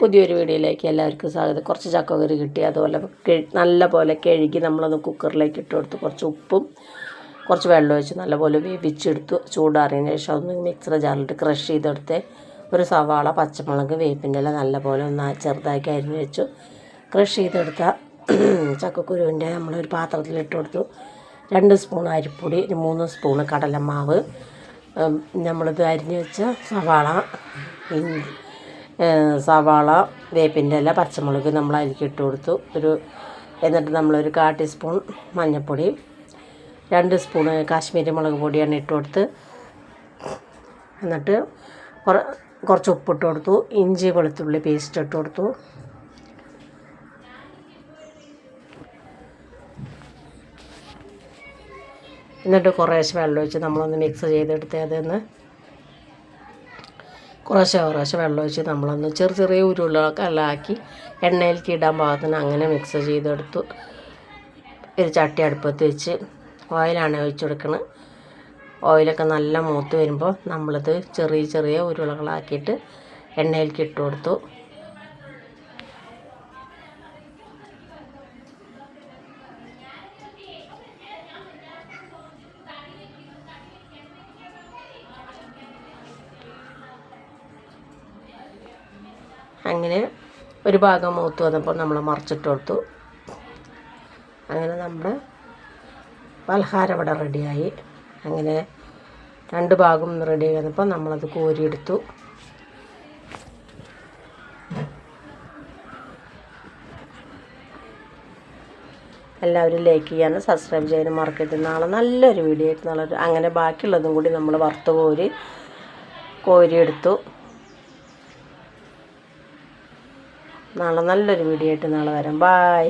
പുതിയൊരു വീഡിയോയിലേക്ക് എല്ലാവർക്കും സ്വാഗതം. കുറച്ച് ചക്കക്കുരു കിട്ടി, അതുപോലെ നല്ല പോലെ കഴുകി നമ്മളൊന്ന് കുക്കറിലേക്ക് ഇട്ട് കൊടുത്ത് കുറച്ച് ഉപ്പും കുറച്ച് വെള്ളം ഒഴിച്ച് നല്ലപോലെ വേവിച്ചെടുത്തു. ചൂടാറിയതിന് ശേഷം ഒന്ന് മിക്സർ ജാറിലിട്ട് ക്രഷ് ചെയ്തെടുത്ത് ഒരു സവാള, പച്ചമുളക്, വേപ്പിൻ്റെ ഇല നല്ലപോലെ ഒന്ന് ചെറുതാക്കി അരിഞ്ഞ് വെച്ചു. ക്രഷ് ചെയ്തെടുത്ത ചക്കക്കുരുവിൻ്റെ നമ്മളൊരു പാത്രത്തിലിട്ട് കൊടുത്തു. 2 സ്പൂൺ അരിപ്പൊടി, 3 സ്പൂണ് കടലമാവ്, നമ്മളിത് അരിഞ്ഞ് വെച്ച സവാള, വേപ്പിൻ്റെ ഇല, പച്ചമുളക് നമ്മൾ അതിലേക്കിട്ട് കൊടുത്തു. എന്നിട്ട് നമ്മളൊരു 1/4 ടീസ്പൂൺ മഞ്ഞൾപ്പൊടി, 2 സ്പൂണ് കാശ്മീരി മുളക് പൊടിയാണ് ഇട്ട് കൊടുത്ത്. എന്നിട്ട് കുറച്ച് ഉപ്പിട്ട് കൊടുത്തു. ഇഞ്ചി വെളുത്തുള്ളി പേസ്റ്റ് ഇട്ട് കൊടുത്തു. എന്നിട്ട് കുറേശ്ശെ വെള്ളം ഒഴിച്ച് നമ്മളൊന്ന് മിക്സ് ചെയ്തെടുത്ത് അതൊന്ന് കുറേശ്ശെ വെള്ളം ഒഴിച്ച് നമ്മളൊന്ന് ചെറിയ ഉരുളകളാക്കി എണ്ണയിലേക്ക് ഇടാൻ പാകത്തിന് അങ്ങനെ മിക്സ് ചെയ്തെടുത്തു. ഒരു ചട്ടി അടുപ്പത്ത് വെച്ച് ഓയിലാണ് ഒഴിച്ച് കൊടുക്കുന്നത്. ഓയിലൊക്കെ നല്ല മൂത്ത് വരുമ്പോൾ നമ്മളിത് ചെറിയ ഉരുളകളാക്കിയിട്ട് എണ്ണയിലേക്ക് ഇട്ട് കൊടുത്തു. അങ്ങനെ ഒരു ഭാഗം മൂത്ത് വന്നപ്പോൾ നമ്മൾ മറിച്ചിട്ട് കൊടുത്തു. അങ്ങനെ നമ്മുടെ പലഹാരം ഇവിടെ റെഡിയായി. അങ്ങനെ 2 ഭാഗം റെഡി വന്നപ്പോൾ നമ്മളത് കോരിയെടുത്തു. എല്ലാവരും ലൈക്ക് ചെയ്യാനും സബ്സ്ക്രൈബ് ചെയ്യാനും മറക്കരുത്. നാളെ നല്ലൊരു വീഡിയോ ആയിട്ട് അങ്ങനെ ബാക്കിയുള്ളതും കൂടി നമ്മൾ വറുത്ത് കോരിയെടുത്തു. നാളെ നല്ലൊരു വീഡിയോ ആയിട്ട് നാളെ വരാം. ബായ്.